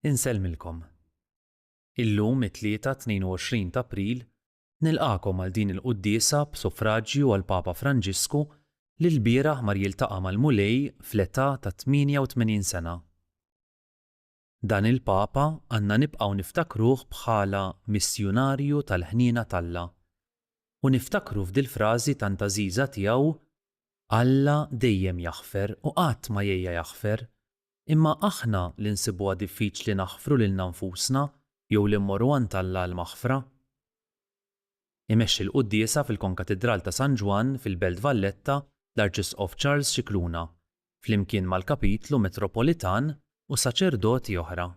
Insellmilkom. Illum it-tlieta 22 ta' April nilqakom għal din il-quddiesa b'suffraġġju għal Papa Franġisku li l-bieraħ mar jiltaqa' mal-Mulej fl-età ta' 88 sena. Dan il-Papa għandna nibqgħu niftakruh bħala missjonarju tal-ħnina tAlla u niftakru f'dil frażi tant għażiża tiegħu Alla dejjem jaħfer u qatt ma jgħajja jaħfer, imma aħna li nsibuha diffiċli naħfru lilna nfusna jew li mmorru għand Alla l-maħfra. Imexxi l-quddiesa fil-Konkatedral ta' San Ġwan fil-Belt Valletta l-Arċisqof Charles Scicluna, flimkien mal-Kapitlu Metropolitan u saċerdoti oħra.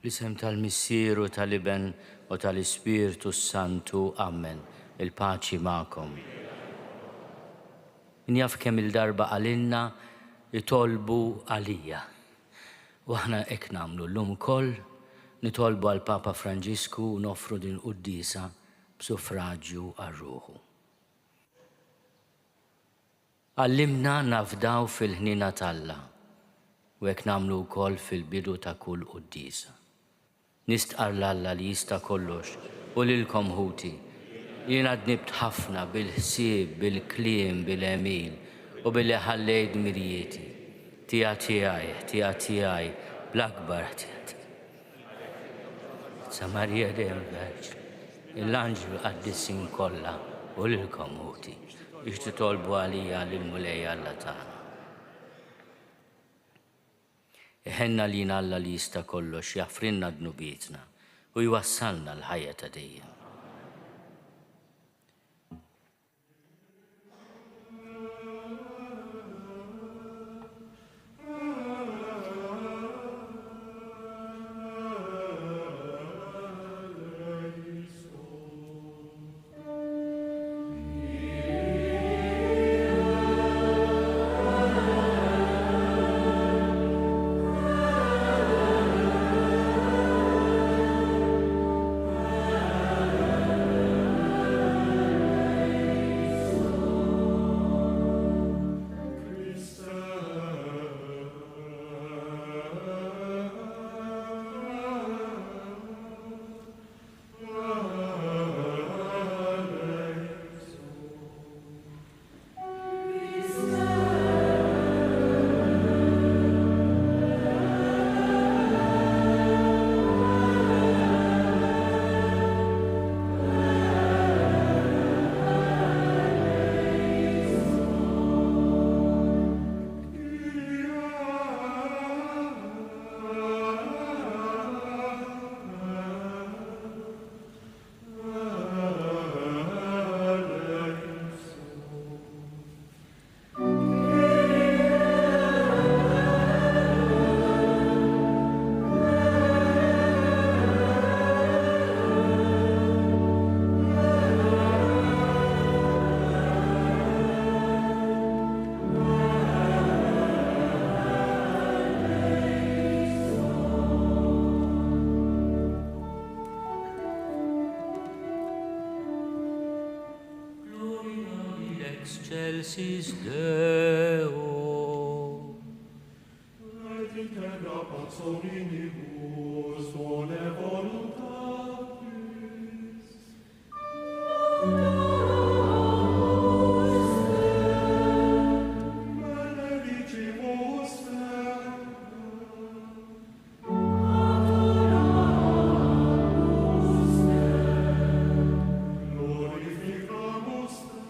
L-isem tal-Missieru tal-Iben u tal-Ispirtu Santu, Amen. Il-paċi ma'kom. Njaf kemm il-darba għalinna jitolbu għalija. U aħna hekk nagħmlu llum ukoll nitolbu għal Papa Franġisku u nofru din qudiesa b'suffraġġju għar-Ruħu. Għallimna nafdaw fil-ħnina talla u hekk nagħmlu wkoll fil-bidu ta' kull qudiesa. Nistqar l-Alla li jista' kollox u lilkom ħuti. Jiena dnibt ħafna bil-ħsieb, bil-kliem, bil-emil u billi ħallejt mirjieti. Tija tiegħi, bl-akbar ħtiet. Sa Marija dejjem Verġ, l-anġlu qaddissin kollha u lilkom ħuti biex titolbu għalija lill-Mulej Alla tagħna. Iħenna lina Alla li jista' kollox jaħfrinna dnubietna u jwassalna l-ħajja ta' dejjem. Excelsis Deo. Et in terra pax omnibus bone voluntatis. Benedicimus te. Glorificamus te.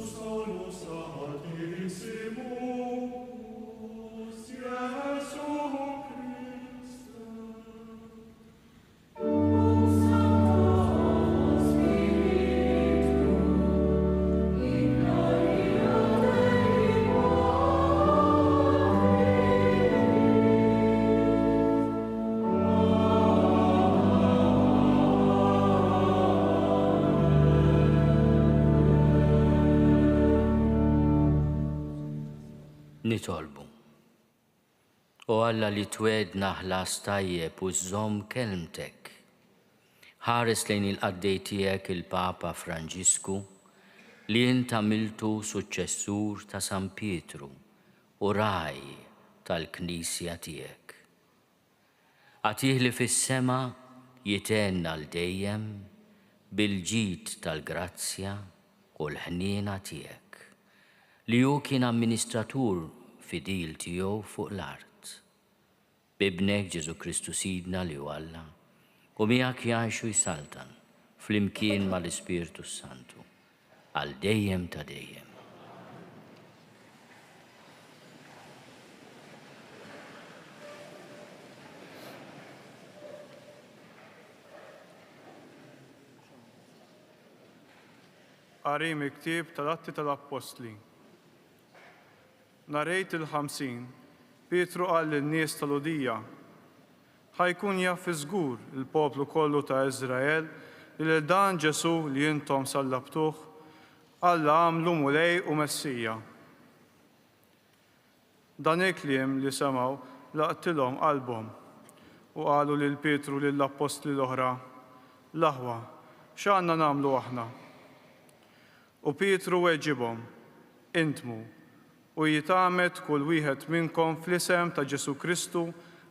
Solus ad nitolbu. U Alla li twedna ħlas tajjeb u żomm kelmtek. Ħares lejn il-qaddej tiegħek il-Papa Franġisku li int għamiltu suċċessur ta' San Pietru u raj tal-Knisja tiegħek. Għatih li fis-sema jitenna l-dejjem bil-ġid tal-grazzja u l-ħniena tiegħek li hu kien amministratur fidil tiegħu fuq l-art. Bibnek Ġesu Kristu Sidna li hu Alla u miegħek jgħixu jsaltan flimkien mal-Ispirtu Santu għal dejjem ta' dejjem. Qari miktib tal-Atti tal-Apostli. Narejt il-50, Pietru qal lin-nies tal-Udija, ħajkun jaf żgur il-poplu kollu ta' Iżrael li dan Ġesu li intom sallabtuh Alla għamlu mulej u Messija. Dan il-kliem li semaw laqtilhom qalbhom u qalu lil Pietru lill-Apostli l-oħra, l-aħwa, x'għandna nagħmlu aħna? U Pietru weġibhom, intmu, u jitgħamed kull wieħed minnkom fl-isem ta' Ġesu Kristu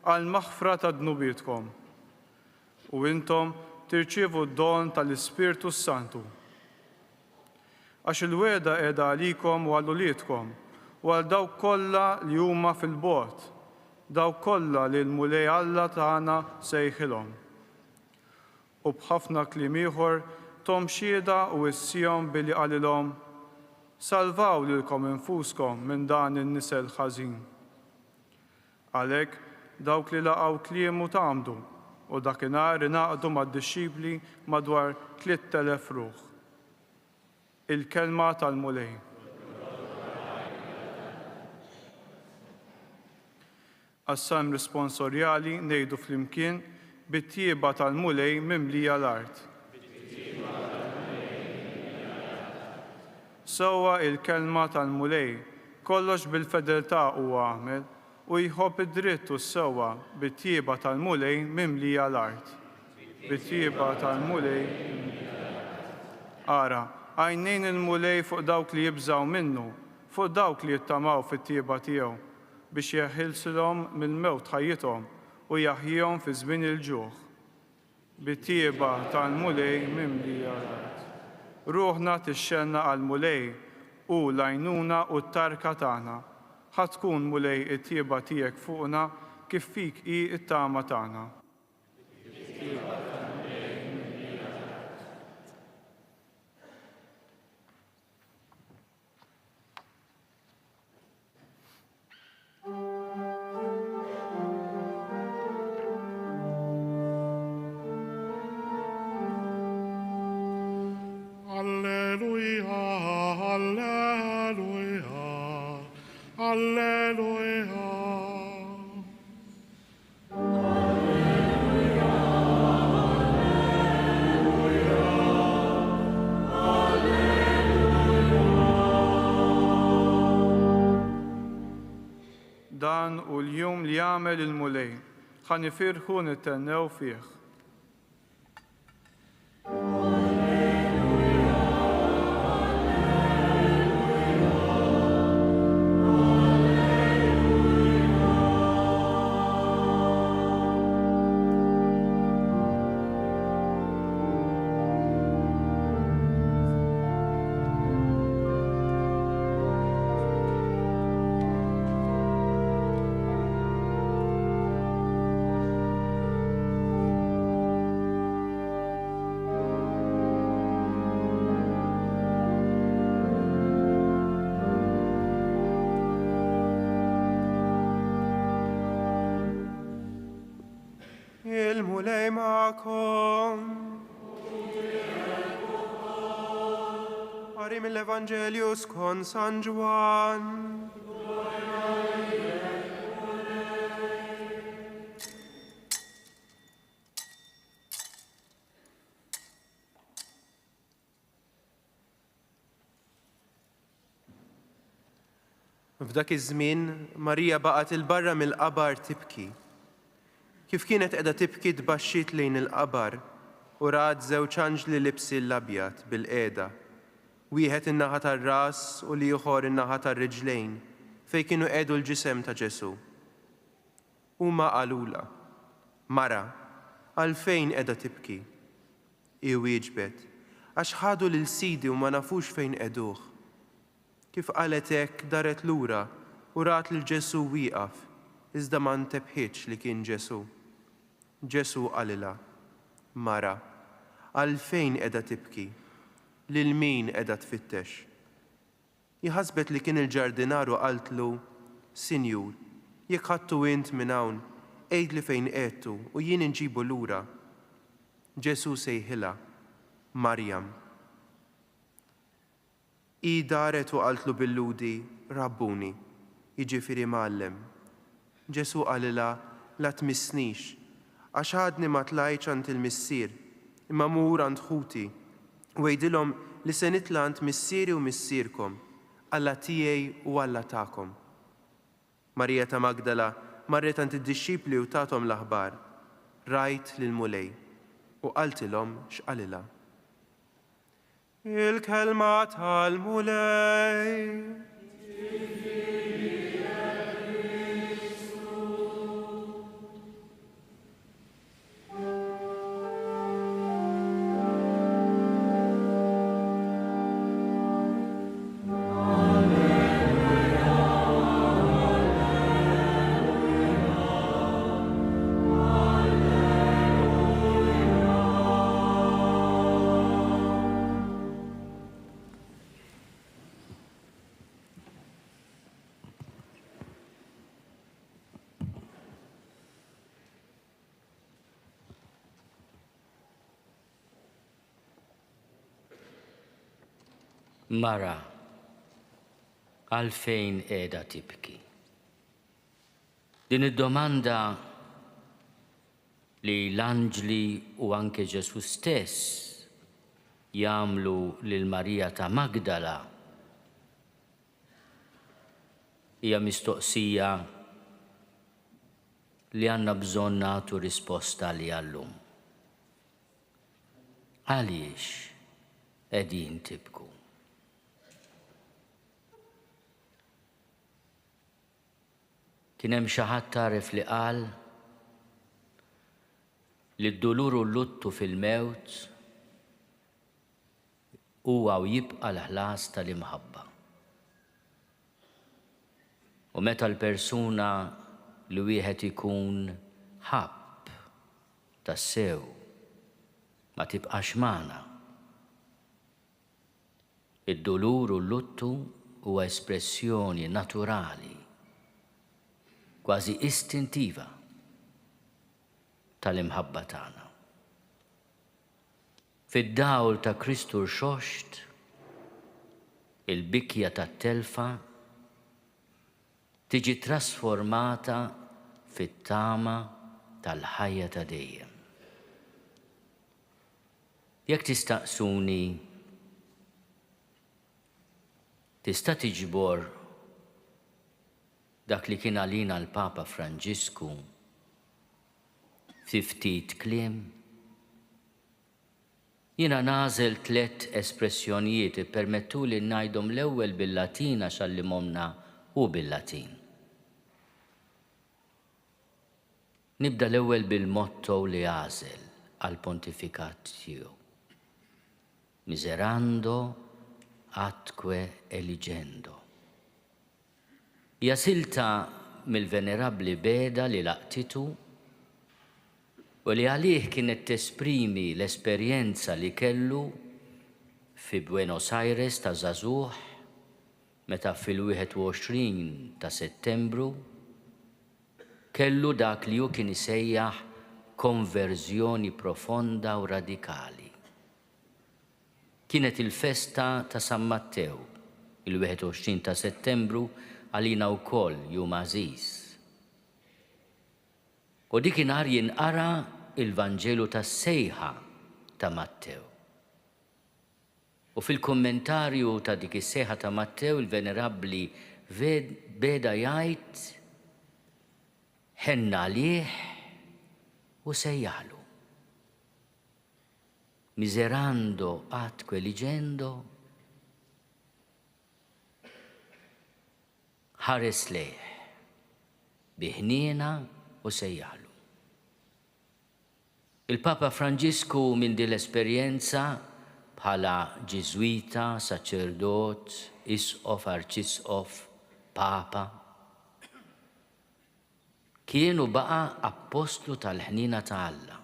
għal maħfra ta' dnubietkom. U intom tirċievu d-don tal-Ispirtu Santu. Għax il-weda qiegħda għalikom u għal uliedkom u għal dawk kollha li huma fil-bogħod, dawk kollha li l-mulej Alla tagħna sejħilhom. U b'ħafna kliem ieħor tom xieda u issihom billi qalilhom, salvaw lilkom infuskom minn dan in-nisel ħażin. Għalhekk dawk li laqgħu kliemu tagħmdu u dakinhar ingħaqdu mad-dixxipli madwar 3,000 ruħ. Il-kelma tal-mulej. Assam risponsorjali ngħidu flimkien bit-tjieba tal-mulej mimlija l-art. Sewwa il-kelma tal-mulej kollox bil-fedeltà huwa għamel u jħobb id-dritt u sewwa bit-tjieba tal-mulej mimlija l-art. Bit-tjieba tal-mulej ara, għajnejn il-mulej fuq dawk li jibżaw minnu, fuq dawk li jittamaw fit-tjieba tiegħu biex jeħilsilhom mill-mewt ħajjithom u jaħjihom fi żmien il-ġuħ. Bit-tjieba tal-mulej mimlija l-art. Ruħna tixxenna għal-mulej u l-għajnuna u t-tarka tagħna. Ħadd tkun mulej it-tjieba tiegħek fuqna kif fik hi t-tama tagħna. Alleluia, alleluia, alleluia. Dan u l-jum li jagħmel il-mulej, ħanifirħu nittennew fih. Il-mulej ma'kom. Qari mill-Evanġelju skont San Ġwan. F'dak iż-żmien Marija baqgħet il-barra mill-qabar tibki. Kif kienet qiegħda tibki tbaxxiet lejn il-qabar u rat żewġ anġli libsi l-abjad bil-qiegħda. Wieħed in-naħa tar-ras u l-ieħor in-naħa tar-riġlejn fejn kienu qiegħdu l-ġisem ta' Ġesu. Huma qalula: Mara, għalfejn qiegħda tibki? I wieġbet: għax ħadu lil Sidi u ma nafux fejn qegħduh. Kif qalet hekk daret lura u rat lil Ġesu wieqaf, iżda ma ntebħitx li kien Ġesu. Ġesu qalilha: Mara, għalfejn qiegħda tibki? Lil min qiegħda tfittex? Iħasbet li kien il-ġardinar u qaltlu: Sinjur, jekk ħadtu int minn hawn, għejdli fejn qiegħdtu u jien inġibu lura. Ġesu sejħilha: Marjam. I daret u qaltlu bil-ludi: Rabbuni, jiġifieri Mgħallem. Ġesu qalilha: la tmissnix, għax għadni ma tlajtx għand il-missier, imma mur għand ħuti u ngħidilhom li se nitla' għand missieri u missierkom, Alla tiegħi u Alla tagħkom. Marija ta' Magdala marret għand id-dixxipli u tathom l-aħbar. Rajt lil mulej u qaltilhom x'qalilha. Il-kelma tal-mulej. Mara, għalfejn qiegħda tibki? Din id-domanda li l-anġli u anke Ġesu stess jagħmlu lil Marija ta' Magdala hija mistoqsija li għandna bżonn nagħtu risposta li għallum. Għaliex qegħdin tibku? Kien hemm xi ħadd taref li qal li d-dulur u l-luttu fil-mewt huwa u jibqa' l-ħlas tal-imħabba. U meta l-persuna li wieħed ikun ħabb tas-sew ma tibqax magħna. Id-dulur u l-luttu huwa espressjoni naturali, kważi istintiva tal-imħabba tagħna. Fid-dawl ta' Kristu rxoxt, il-bikja tat-telfa tiġi trasformata fit-tama tal-ħajja ta' dejjem. Jekk tistaqsuni, tista' tiġbor dak li kien għalina l-Papa Franġisku fi ftit kliem? Jiena nażel 3 espressjonijiet ippermettuli ngħidhom l-ewwel bil-Latin għax għallimhomna hu bil-Latin. Nibda l-ewwel bil-motto li għażel għall-pontifikat tiegħu: Miserando atque eligendo. Hija silta mill-venerabbli Beda li laqtitu u li għalih kienet tesprimi l-esperjenza li kellu fi Buenos Aires ta' żagħżugħ meta fil-21 ta' Settembru kellu dak li hu kien isejjaħ konverżjoni profonda u radikali. Kienet il-festa ta' San Mattew, il-21 ta' Settembru, għalina wkoll jum għażiż. U dikinhar jinqara il-Vanġelu tas-sejħa ta' Mattew. U fil-kommentarju ta' dik is-sejħa ta' Mattew il-venerabbli beda jgħid ħenna għalih u sejjaħlu. Miserando atque ligendo, ħares lejh biħniena u sejjaħlu. Il-Papa Franġisku minn din l-esperjenza bħala ġiżwita, saċerdot, isqof, arċisqof, papa, kienu baqa apostlu tal-ħnina ta' Alla.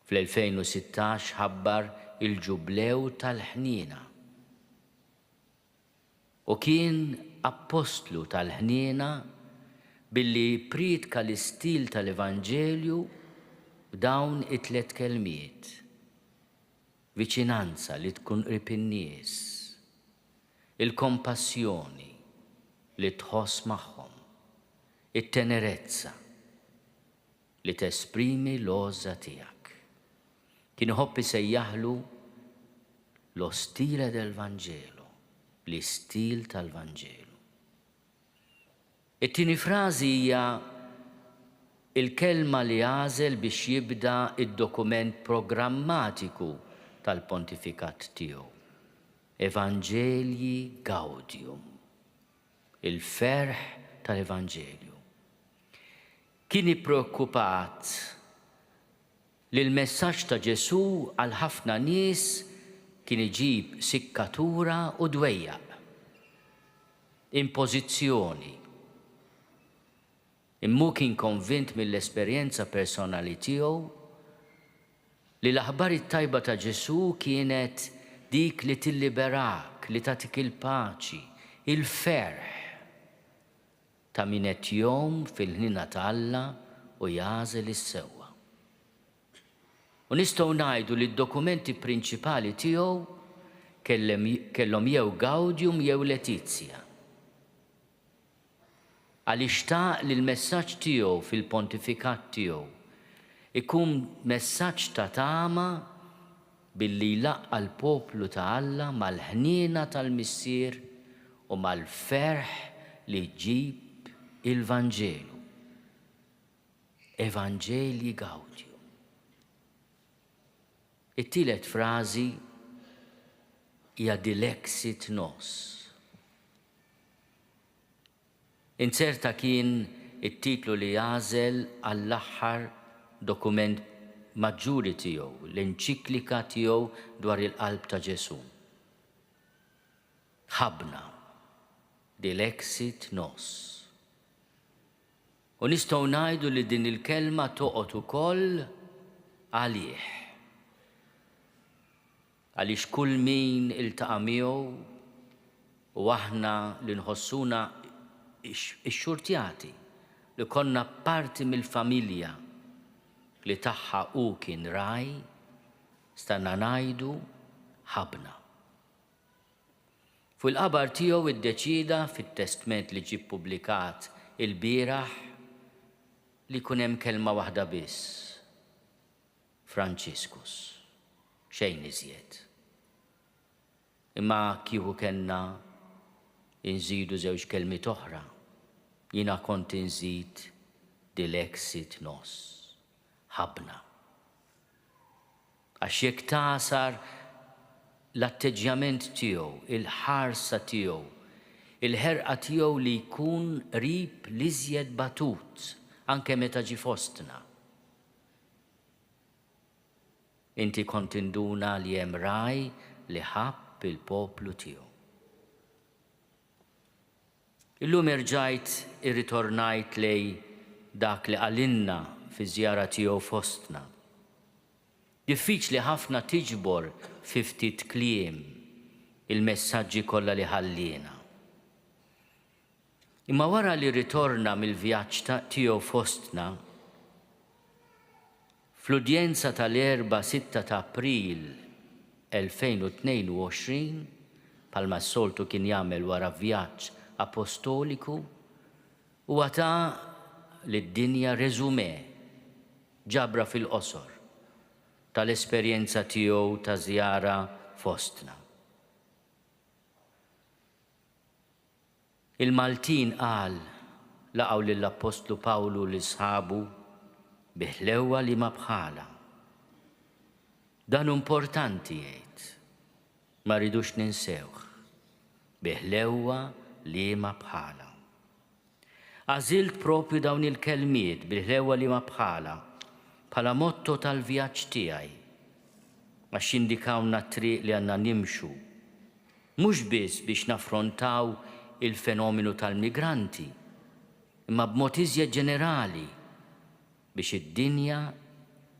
Fl-2016 ħabbar il-ġublew tal-ħnina. U kien apostlu tal-ħnina billi pridka l-istil tal-Evanġelju b'dawn it-tlet kelmiet. Viċinanza li tkun qrib in-nies, il-kompassjoni li tħoss magħhom, it-tenerezza li tesprimi l-għoża tiegħek. Kien iħobb isejjaħlu lo stile del Vangelo, l-istil tal-Vangelu. It-tieni frażi hija il-kelma li għażel biex jibda id-dokument programmatiku tal-pontifikat tiegħu. Evangelii Gaudium, il-ferħ tal-Evanġelju. Kien ippreokkupat li l-messaġġ ta' Ġesu għal ħafna nies kien iġib sikkatura u dwejjaq, impożizzjoni. Immu kien konvint mill-esperjenza personali tiegħu li l-aħbar it-tajba ta' Ġesu kienet dik li tilliberak, li tagħtik il-paċi, il-ferħ ta' min qed jom fil-ħnina ta' Alla u jagħżel is-sewwa. U nistgħu ngħidu li d-dokumenti prinċipali tiegħu kellhom jew Gaudium jew Letizia. Għaliex taq li l-messaġġ tiegħu fil-pontifikat tiegħu ikun messaġġ ta' tama billi laqqa l-poplu ta' Alla mal-ħniena tal-missier u mal-ferħ li ġib il-Vangelu. Evangelii Gaudium. It-tielet frażi hija Dilexit Nos. Inserta kien it-titlu li għażel għall-aħħar dokument maġġuri tiegħu, l-enċiklika tiegħu dwar il-qalb ta' Ġesu. Ħabna, Dilexit Nos. U nistgħu ngħidu li din il-kelma toqgħod ukoll għalih. Għaliex kull min iltaqa' miegħu u aħna li nħossuna x-xurtjati li konna parti mill-familja li tagħha hu kien raj, stanna ngħidu ħabna. Fil-qabar tiegħu iddeċida fit-testament li ġie ppubblikat il-bieraħ li jkun hemm kelma waħda biss. Franċiskus. Xejn iżjed. Imma kieku kellna inżidu żewġ kelmiet oħra, jiena kont inżid Dilexit Nos. Ħabna. Għax jekk tasar l-atteġġjament tiegħu, il-ħarsa tiegħu, il-ħerqa tiegħu li jkun qrib l-iżjed batut anke meta ġi fostna. Inti kont induna li hemm raj li ħabb il-poplu tiegħu. Illum irġajt irritornajt lej dak li għalinna fi żjara tiegħu fostna. Diffiċli ħafna tiġbor fi ftit kliem il-messaġġi kollha li ħallina. Imma wara li ritorna mill-vjaġġ tiegħu fostna, fl-udjenza tal-4-6 ta' April 2022, palma s-soltu kien jagħmel wara vjaġġ apostoliku, u għata lid-dinja reżumé ġabra fil-qosor tal-esperjenza tiegħu ta' żjara fostna. Il-Maltin qal laqgħu lill-Apostlu Pawlu li sħabu biħlewwa li ma bħala. Dan importanti jgħid, ma rridux ninsewh, biħlewwa li ma bħala. Għażilt propju dawn il-kelmiet biħlewwa li ma bħala bħala motto tal-vjaġġ tiegħi għax jindikawna t-triq li għandna nimxu, mhux biss biex naffrontaw il-fenomenu tal-migranti, imma b'mod iżjed ġenerali biex id-dinja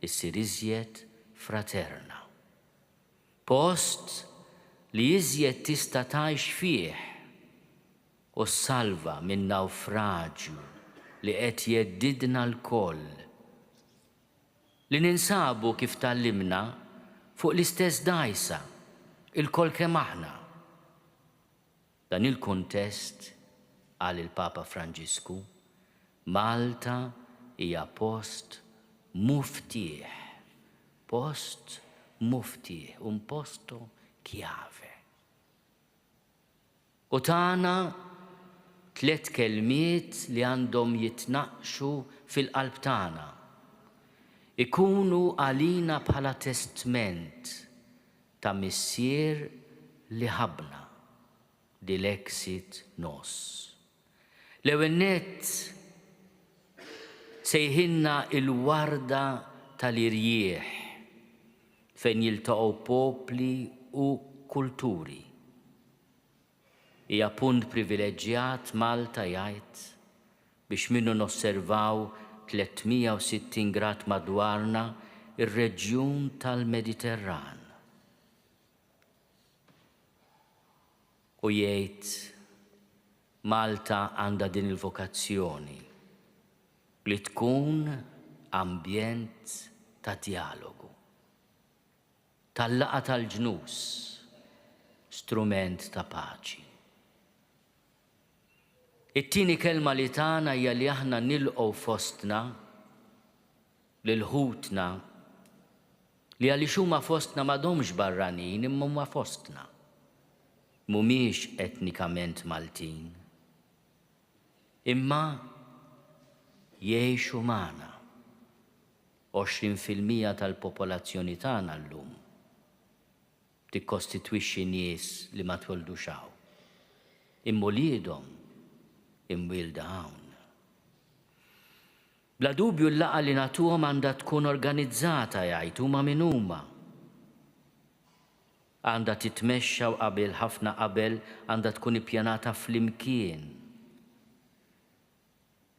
issir iżjed fraterna. Post li iżjed tista' tgħix fih u salva minn nawfraġġju li qed jeddidna l-koll. Li ninsabu kif tallimna fuq l-istess dajsa, il-koll kemm aħna. Dan il-kuntest qal il-Papa Franġisku, Malta hija post muftieħ, un posto chiave. U tagħna 3 kelmiet li għandhom jitnaqqxu fil-qalb tagħna, ikunu għalina bħala testament ta' missier li ħabna dilexit nos. L-ewwel nett sejħinna il-warda tal-irjieħ fejn jiltaqgħu popli u kulturi. Hija punt privileġġjat Malta jgħid biex minnu nosservaw 360 grad madwarna ir-reġjun tal-Mediterran. U jgħid Malta għandha din il-vokazzjoni li tkun ambjent ta' dialogu, tal-laqa tal-ġnus, strument ta' paċi. It-tieni kelma li tagħna hija li aħna nilqgħu fostna lil ħutna li għaliex huma fostna m'għadhomx barranin imma huma fostna. Mhumiex etnikament Maltin, imma jgħixu magħna 20% tal-popolazzjoni tagħna llum tikkostitwixxi nies li ma twildux hawn. Imma liedhom imwilda hawn. Bla dubju l-laqa li nagħtuhom għandha tkun organizzata jgħid huma min huma. Għandha titmexxa u ħafna qabel għandha tkun ippjanata flimkien.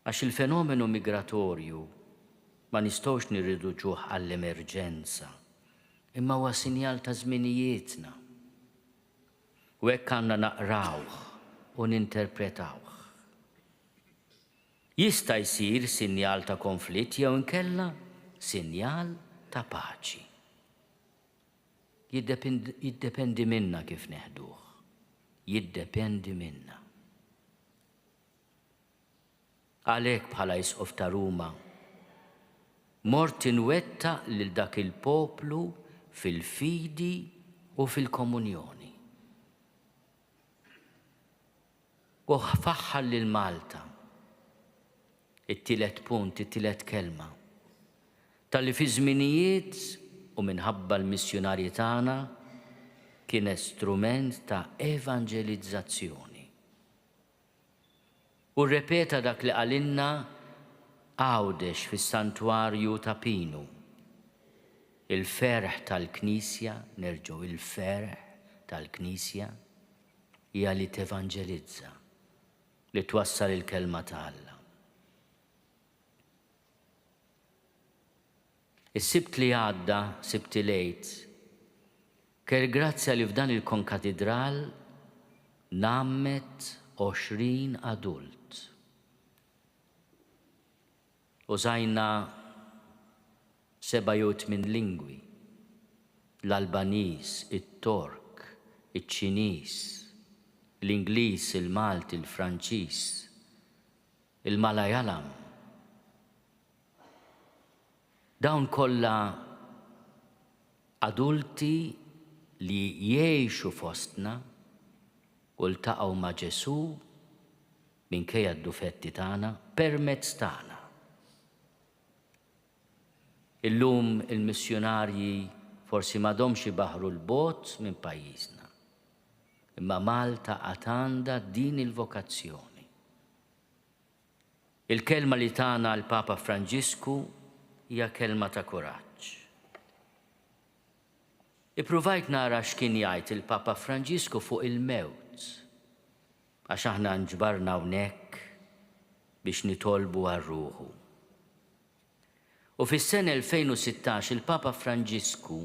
Għax il-fenomenu migratorju ma nistgħux nirriduġuh għall-emerġenza, imma huwa sinjal ta' żminijietna. U hekk għandna naqrawh u ninterpretawh. Jista' jsir sinjal ta' konflitt jew inkella sinjal ta' paċi. Jiddependi minna kif neħduh. Jiddependi minna. Għalhekk bħala Isqof ta' Ruma mort inwettaq lil dak il-poplu fil-fidi u fil-komunjoni. U faħħal lil Malta it-tielet punt, it-tielet kelma, tal-li fi żminijiet u minħabba l-missjonarji tagħna kien strument ta' evangelizzazzjoni. U rrepeta dak li qalinna Għawdex fis-santwarju ta' Pinu. Il-ferħ tal-Knisja, nerġgħu il-ferħ tal-Knisja hija li tevangelizza, li twassal il-kelma ta' Alla. Is-sibt li għadda, sibt lejt, ker grazzja li f'dan il-konkatedral nammet 20 adult. Użajna 7 lingwi, l-Albaniż, it-Tork, iċ-Ċiniż, l-Ingliż, il-Malti, il-Franċiż, il-Malayalam. Dawn kollha adulti li jgħixu fostna u ltaqgħu ma' Ġesu minkejja d-dufetti tagħna permezz tagħna. Illum il-missjonarji forsi m'għadhomx ibaħħru l-bogħod minn pajjiżna, imma Malta qatt għandha din il-vokazzjoni. Il-kelma li tagħna l-Papa Franġisku hija kelma ta' kuraġġ. Ippruvajt nara x'kien jgħid il-Papa Franġisku fuq il-mewt, għax aħna nġbarna hawnhekk biex nitolbu għar-ruħu. U fis-sena 2016 il-Papa Franġisku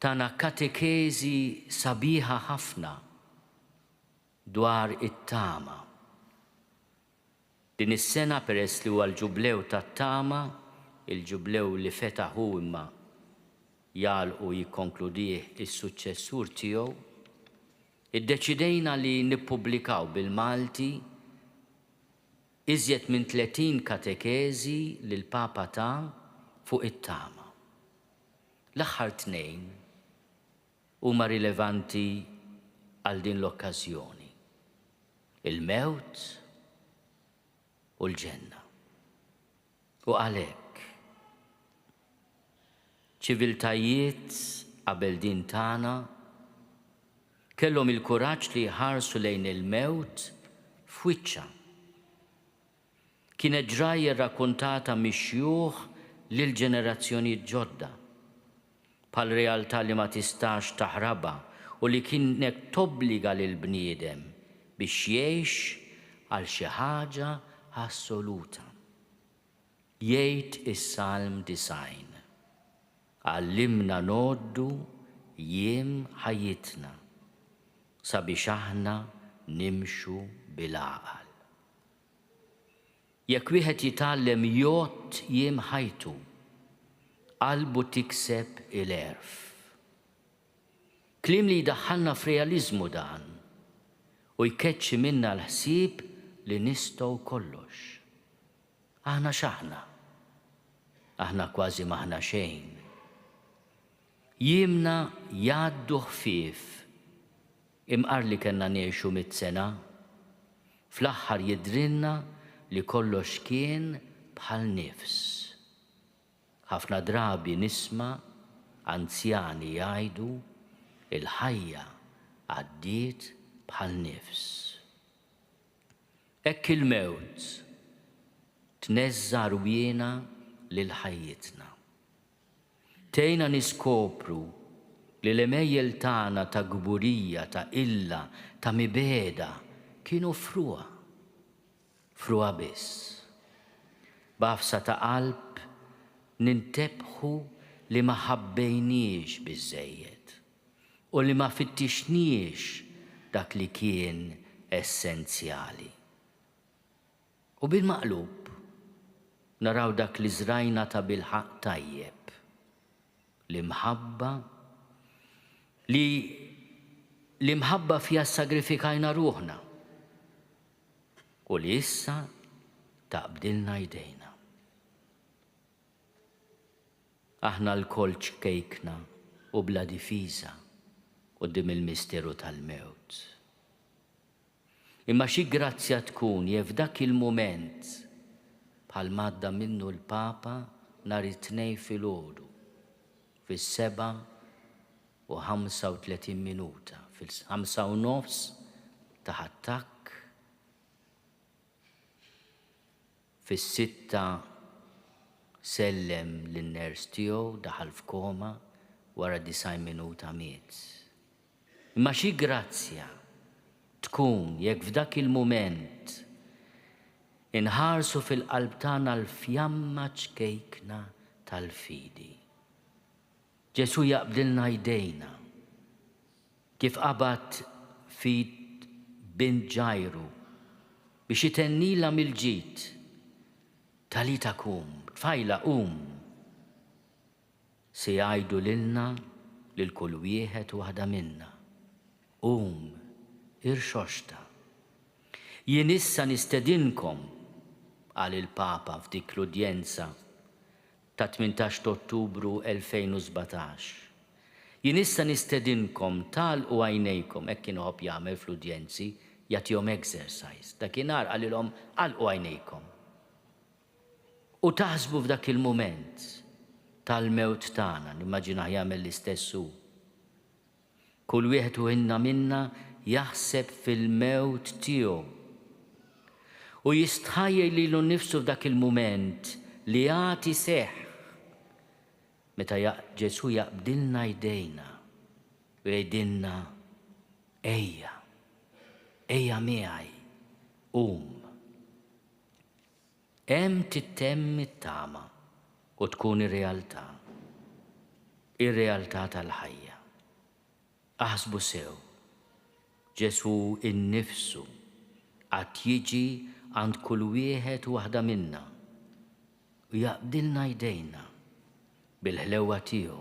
tana katekezi sabiħa ħafna dwar it-tama. Din is-sena peress li huwa l-ġublew tat-tama, il-ġublew li fetaħu imma jalqu jikkonkludih is-suċċessur tiegħu, iddeċidejna li nippubblikaw bil-Malti iżjed minn 30 katekezi li l-Papa ta' fuq it-tama. L-aħħar 2 huma rilevanti għal din l-okkażjoni. Il-mewt u l-ġenna. U għalhekk ċiviltajiet qabel din tagħna kellhom il-kuraġġ li jħarsu lejn il-mewt f'wiċċha. Kienet ġrajja rrakkuntata mix-xjuħ lil ġenerazzjonijiet ġodda bħal realtà li ma tistax taħrabha u li kienet tobbliga lil bniedem biex jgħix għal xi ħaġa assoluta. Jgħid is-Salm 90. Għallimna noddu jiem ħajjitna sabiex aħna nimxu bil-għaqal. Jekk wieħed jitgħallem jgħod jiem ħajtu, qalbu tikseb il-erf. Kliem li jdaħħalna f'realiżmu dan u jkeċċi minna l-ħsieb li nistgħu kollox. Aħna x'aħna? Aħna kważi maħna xejn. Jiemna jgħaddu ħfief, imqar li kellna ngħixu 100 sena, fl-aħħar jidrilna li kollox kien bħal nifs. Ħafna drabi nisma' anzjani jgħidu il-ħajja għaddiet bħal nifs. Hekk il-mewt tneżża rwiena lil ħajjitna. Tejna niskopru li l-emejjel tagħna ta' gburija, ta' illa, ta' mibeda kienu fruha biss. B'għafsa ta' qalb nintebħu li ma ħabbejniex biżżejjed u li ma fittixniex dak li kien essenzjali. U bil-maqlub naraw dak li żrajna ta' bil-ħaq tajjeb, li mħabba fija sagrifikajna ruħna u li issa taqbdilna jdejna. Aħna l-koll ċkejkna u bla difiża quddiem il-misteru tal-mewt. Imma xi grazzja tkun jekk f'dak il-mument bħal madda minnu l-Papa nhar it-tnejn filgħodu fis-7 u 35 minuta, fil-5 u nofs ta' attakk, fis-6 sellem lin-ners tiegħu daħal f'koma wara 90 minuta miet. Imma xi grazzja tkun jekk f'dak il-mument inħarsu fil-qalb tagħna l-fjamma ċkejkna tal-fidi. Ġesu jaqbdilna jdejna kif qabad fit bint Ġajru biex itennila mill-ġid. Talita kum, tfajla se jgħidu lilna lil kull wieħed waħda minna. Irxoxta. Jien issa nistedinkom għal il-Papa f'dik l-udjenza ta' 18 Ottubru 2017. Jien issa nistedinkom talqu għajnejkom, hekk kien jagħmel fl-udjenzi, jagħtihom exercise. Dakinhar qalilhom għalqu għajnejkom. U taħsbu f'dak il-mument tal-mewt tagħna, nimmaġina jagħmel l-istessu. Kull wieħed u inna minna jaħseb fil-mewt tiegħu. U jistħajjel lilu nnifsu f'dak il-mument li jagħti seħħ meta Ġesu jaqbdilna jdejna u jgħidilna ejja miegħi, Hemm tittemm it-tama u tkun ir-realtà tal-ħajja. Aħsbu sew, Ġesu innifsu qatt jiġi għand kull wieħed u waħda minna u jaqbdilna jdejna bil-ħlewwa tiegħu,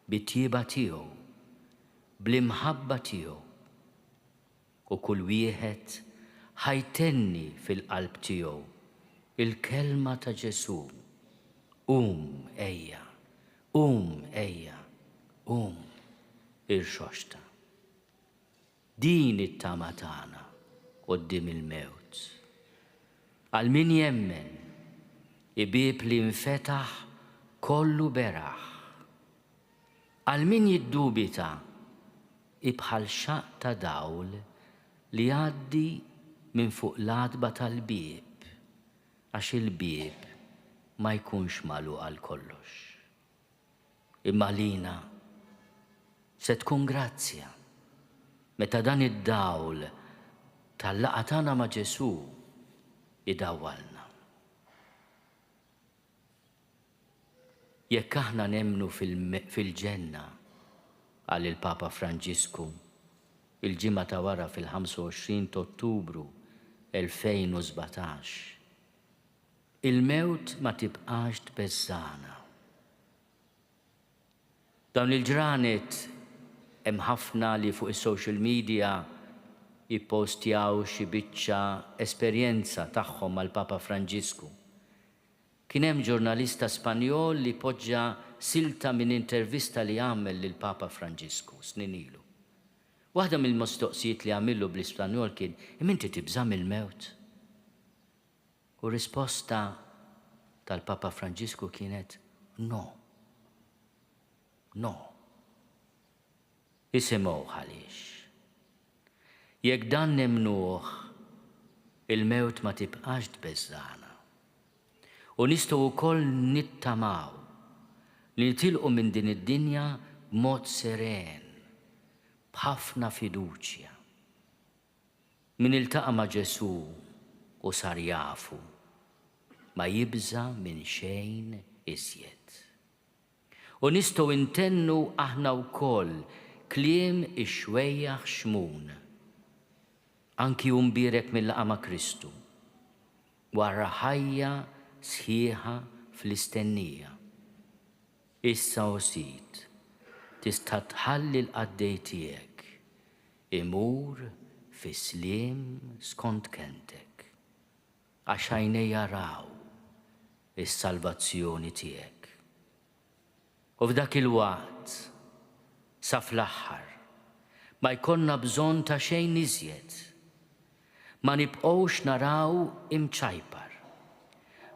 bit-tjieba tiegħu, bl-imħabba tiegħu. U kull wieħed ħajtenni fil-qalb tiegħu il-kelma ta' Ġesu. Ejja, irxoxta. Din it-tama tagħna quddiem il-mewt. Għal min jemmen ibieb li nfetaħ kollu beraħ. Għal min jiddubita ibħal xaq ta' dawl li jgħaddi minn fuq l-adba tal-bieb, għax il-bieb ma jkunx magħluq għal kollox. Imma lina se tkun grazzja meta dan id-dawl tal-laqgħa tagħna ma' Ġesu idawwalna. Jekk aħna nemmnu fil-ġenna għal il-Papa Franġisku il-ġimgħa ta' wara fil-25 ta' Ottubru 2017, il-mewt ma tibqax tbeżżana. Dawn il-ġranet hemm ħafna li fuq is-social media jippostjaw xi biċċa esperjenza tagħhom mal-Papa Franġisku. Kien hemm ġurnalista Spanjol li poġġa silta minn intervista li għamel lil Papa Franġisku snin ilu. Waħda mill-mistoqsijiet li għamillu bl-Ispanjol kien: inti tibżam il-mewt? U risposta tal-Papa Franġisku kienet: no. Isimgħu għaliex. Jekk dan nemnuh, il-mewt ma tibqax tbeżżana. U nistgħu wkoll nittamaw li nitilqu minn din id-dinja b'mod seren, b'ħafna fiduċja. Min iltaqa' ma' Ġesu u sar jafu ma jibża minn xejn iżjed. U nistgħu intennu aħna wkoll kliem ix-xwejjaħ xmun. Anki mbierek mill-laqa ma' Kristu, wara ħajja sħiħa fl-istennija. Issa usit tista' tħalli l-qaddej tiegħek imur fi sliem skont kentek, għax għajnej jaraw is-salvazzjoni tiegħek. U f'dak il-waqt sa fl-aħħar ma jkollna bżonn ta' xejn iżjed. Ma nibqgħux naraw imċajpar,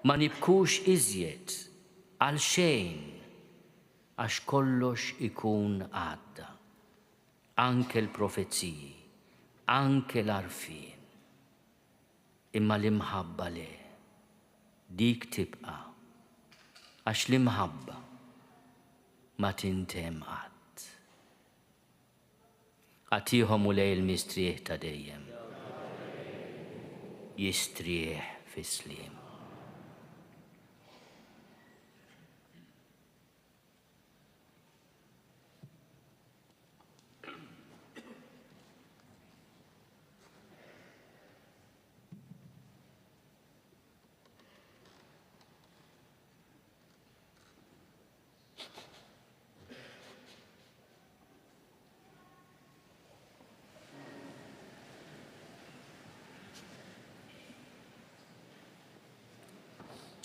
ma nibkux iżjed għal xejn, għax kollox ikun għadda. Anke l-profezziji, anke l-arfien. Imma l-imħabba le, dik tibqa', għax l-imħabba ma tintemm qatt. Għatihom u lej il-mistrieħ ta' dejjem, jistrieħ fis-sliem.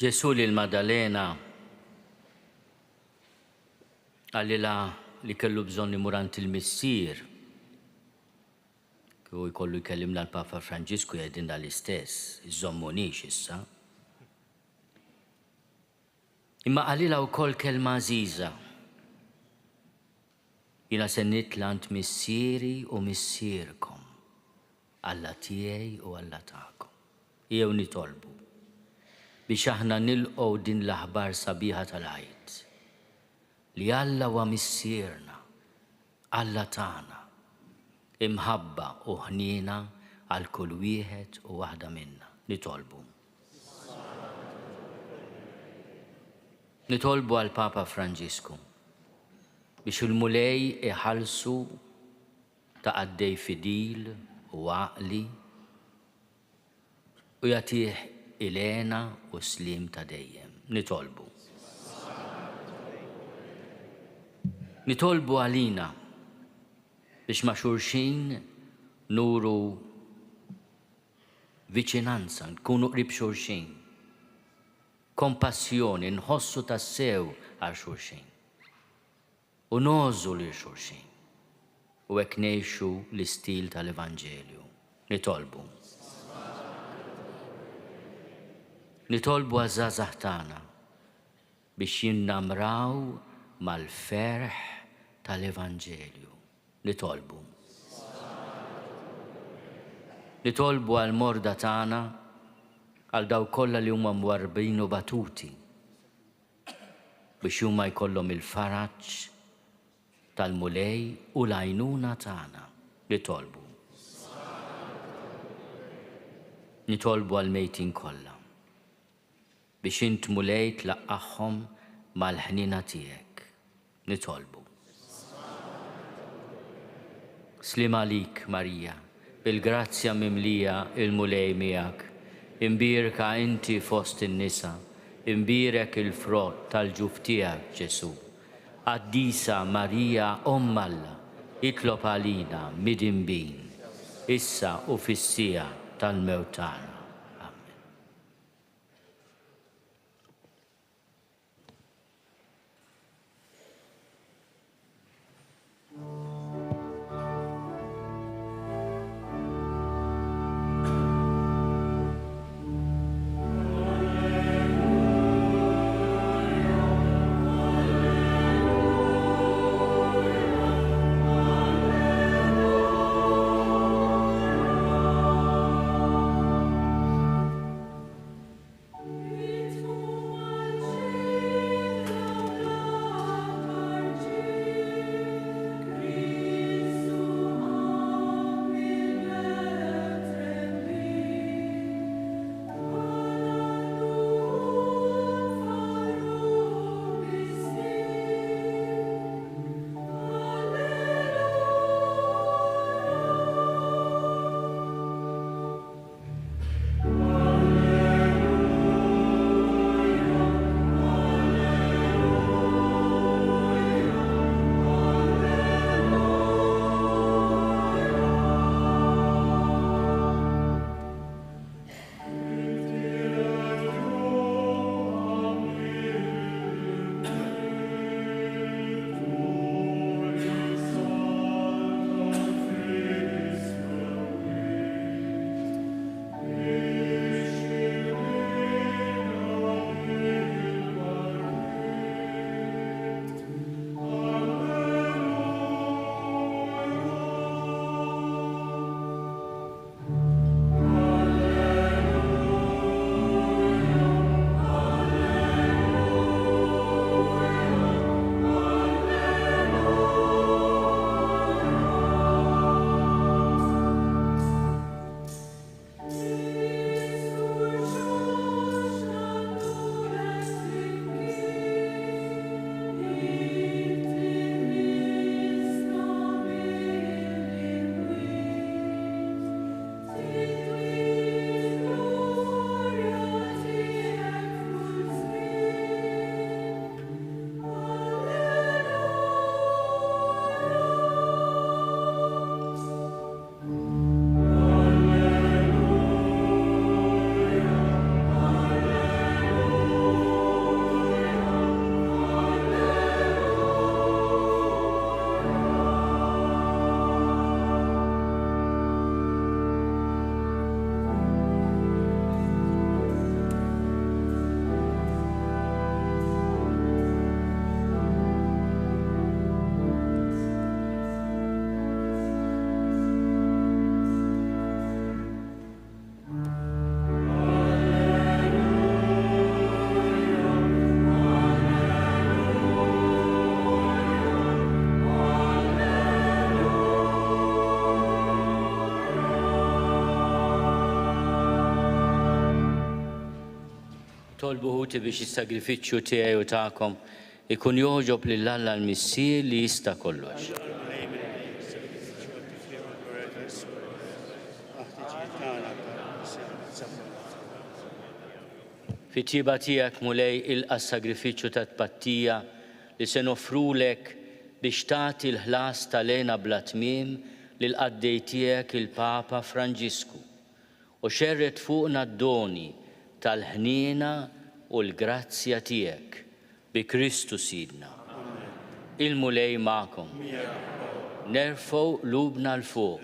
Ġesu lil Maddalena għallila li kellu bżonn imur għand il-missier u jkollu jkellimna l-Papa Franġisku jgħidilna l-istess, iżommunix issa. Imma għalila wkoll kelma għażiża. Jiena se nitlant missieri u missierkom, Alla tiegħi u Alla tagħkom. Jew nitolbu biex aħna nilqgħu din l-aħbar sabiħa tal-Għid li Alla huwa missierna, Alla tagħna, imħabba u ħniena għal kull wieħed u waħda minna. Nitolbu. Nitolbu għal Papa Franġisku biex il-mulej iħallsu ta' għaddej fidil u għaqli u jagħtih ilena u slim ta' dejjem. Nitolbu. Nitolbu għalina biex ma' xurxin nuru viċinanza, nkunu qrib xurxin, kompassjoni, nħossu tassew għal xurxin u nożu li xurxin u hekk ngħixu l-istil tal-Evanġelju. Nitolbu. Nitolbu għaż-żgħażagħ tagħna biex jinnamraw mal-ferħ tal-Evanġelju. Nitolbu. Nitolbu għal-morda tagħna għal daw kollha li huma mwarbin u batuti biex huma jkollhom il-faraġġ tal-mulej u l-għajnuna tagħna. Nitolbu. Nitolbu għal-mejtin kollha biex int mulej tlaqqaħħom mal-ħnina tiegħek. Nitolbu. Slim għalik, Marija, bil-grazzja mimlija il-mulej miegħek, imbirka inti fost in-nisa, imbirek il-frott tal-ġuf tiegħek, Ġesu. Qaddisa Marija Alla, itlob għalina mid-imbin, issa u fis-sija tal-mewt tagħna. Tolbu ħuti biex is-sagrifiċċju tiegħi u tagħkom ikun joħġob lill-Alla l-Missier li jista' kollox. Fit-tjiba tiegħek mulej ilqa' s-sagrifiċċju ta' tpattija li se nofrulek biex tagħti l-ħlas tal-għena bla tmiem lil qaddej tiegħek il-Papa Franġisku u xerret fuqna d-doni tal-ħniena u l-grazzja tiegħek bi Kristu Sidna. Il-mulej magħkom. Nerfgħu lubna l-fuq.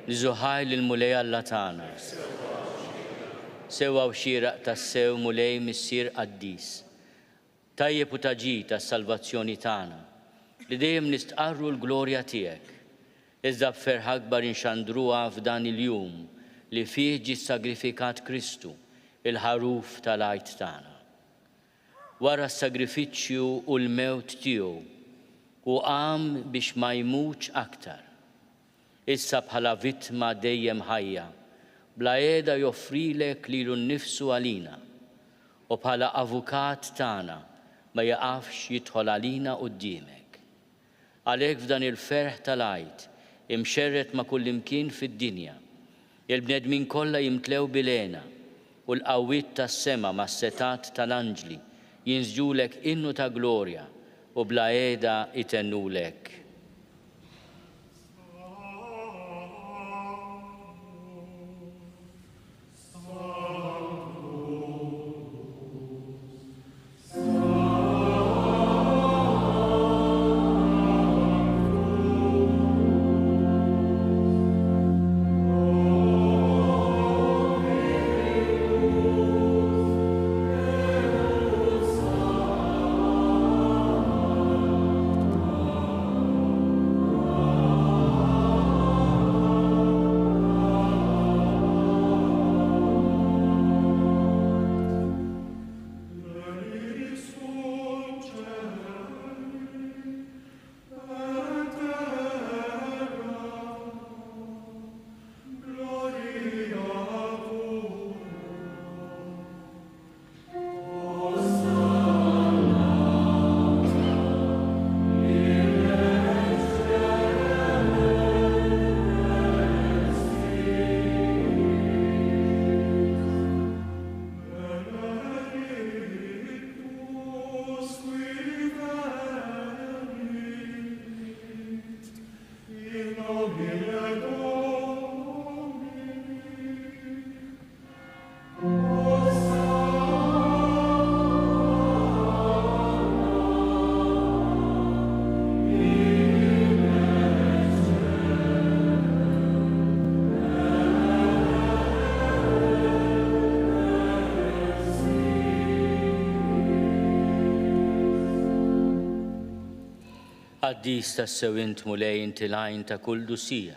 Niżuħaj lill-mulej Alla tagħna. Sewa u xieraq tas-sew mulej missier qaddis. Tajjeb u taġi tas-salvazzjoni tagħna li dejjem nistqarru l-glorja tiegħek. Iżda b'ferħ akbar inxandruha f'dan il-jum li fih ġie sagrifikat Kristu, il-ħaruf tal-għajt tagħna. Wara s-sagrifiċċju u l-mewt tiegħu u qam biex ma jmutx aktar. Issa bħala vittma dejjem ħajja, bla qiegħda joffrilek lilu nnifsu għalina u bħala avukat tagħna ma jaqafx jidħol għalina quddiemek. Għalhekk f'dan il-ferħ tal-għajt imxerret ma' kull imkien fid-dinja, il-bnedmin kollha jimtlew bil-għena u l-qawwiet tas-sema mas-setat tal-anġli jinżġulek innu ta' glorja u bla qiegħda itennulek. Qaddis tas-sewint mulej inti l-għajn ta' kull dusija.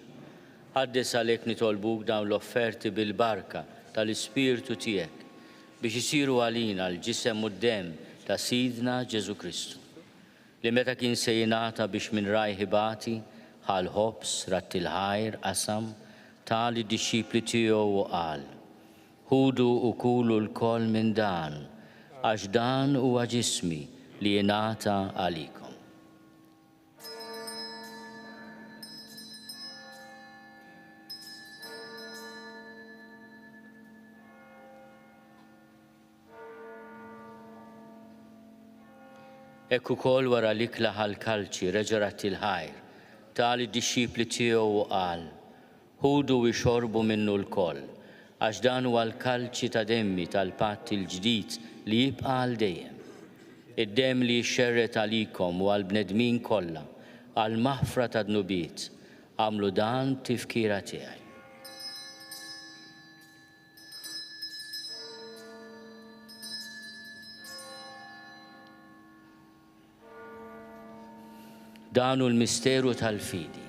Ħaddes għalhekk nitolbuk dawn l-offerti bil-barka tal-Ispirtu tiegħek biex isiru għalina l-ġisem u d-demm ta' Sidna Ġesu Kristu. Li meta kien se jingħata biex minn rajħibati ħal ħobs ratti l-ħajr qasam tal id-dixxipli tiegħu u qal: Ħudu u kulu l-koll minn dan, għax dan huwa ġismi li jingħata għalikom. Ekk ukoll wara l-ikla ħal-kalċi reġarat il-ħajr, tal id-dixxipli tiegħu u qal: Ħudu u xorbu minnu l-koll, għax dan huwa l-kalċi ta' demmi tal-patt il-ġdid li jibqa' għal dejjem. Id-demm li jxerret għalikom u għall-bnedmin kollha għal maħfra ta' dnubiet, għamlu dan tifkira tiegħi. Dan hu l-misteru tal-fidi.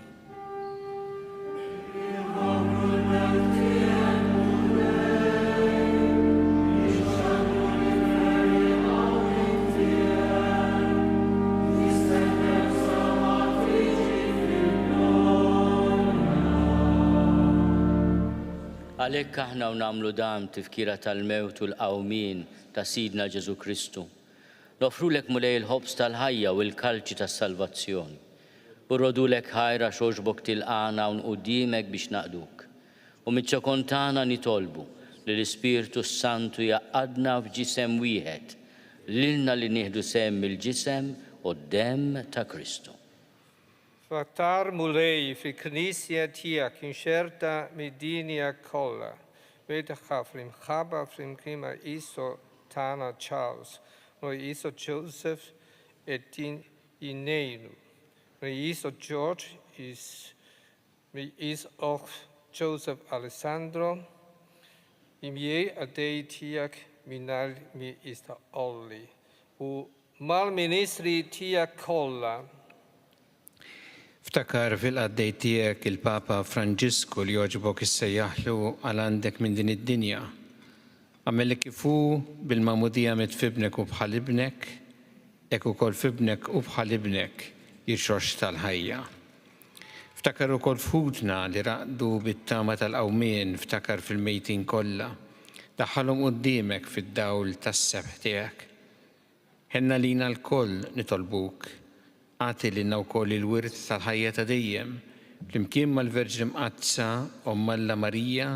Għalhekk aħna u nagħmlu dan tifkira tal-mewt u l-qawmien ta' Sidna Ġesu Kristu. Nofrulek mulej il-ħobs tal-ħajja u l-kalċi tas-salvazzjoni. U rodulek ħajra xoġbok tilqana u nquddimek biex naqduk. U miċ-ċokontana nitolbu li l-Ispirtu Santu jaqadna f'ġisem wieħed, lilna li nieħdu sehem mill-ġisem u d-demm ta' Kristu. Fattar mulej fil-Knisja tiegħek inxerta mid-dinja kollha. Wetħa fl-imħabba fl-imkien ma' Iso tagħna Charles, u Iso Joseph et Inejnu. Iso George is auch Joseph Alessandro. Imie adei tiegħek minal mi ista Olli. U mal-ministri tiegħek kollha. Ftakar fil-qaddej tiegħek il-Papa Franġisku li joġbok issejjaħlu għal għandek minn din id-dinja. Għamel kifu bil-mamudija mitfibnek u bħal ibnek, ek ukoll fibnek u bħal ibnek jirxox tal-ħajja. Ftakar ukoll f'ħudna li raqdu bit-tama tal-qawmien, ftakar fil-mejtin kollha, daħħalhom quddiemek fid-dawl tas-sebħ tiegħek. Ħenna lina l-koll nitolbuk, għati lilna wkoll il-wirt tal-ħajja ta' dejjem, flimkien mal-Verġi Mqazza Omma Alla Marija,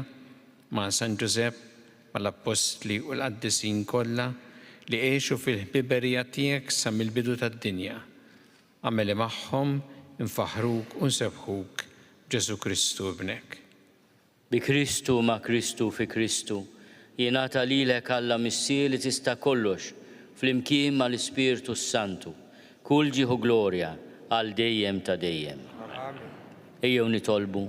ma' San Ġusepp, mal-Apostli u l-Qaddisin kollha li għexu fil-ħbiberija tiegħek sa mill-bidu tad-dinja. Għameli magħhom infaħruk u nsebħuk Ġesu Kristu ibnek. Bi Kristu ma' Kristu fi Kristu, jingħata lilek Alla Missier li tista' kollox, flimkien mal-Ispirtu Santu, kull ġieħu glorja għal dejjem ta' dejjem. Ejjew nitolbu,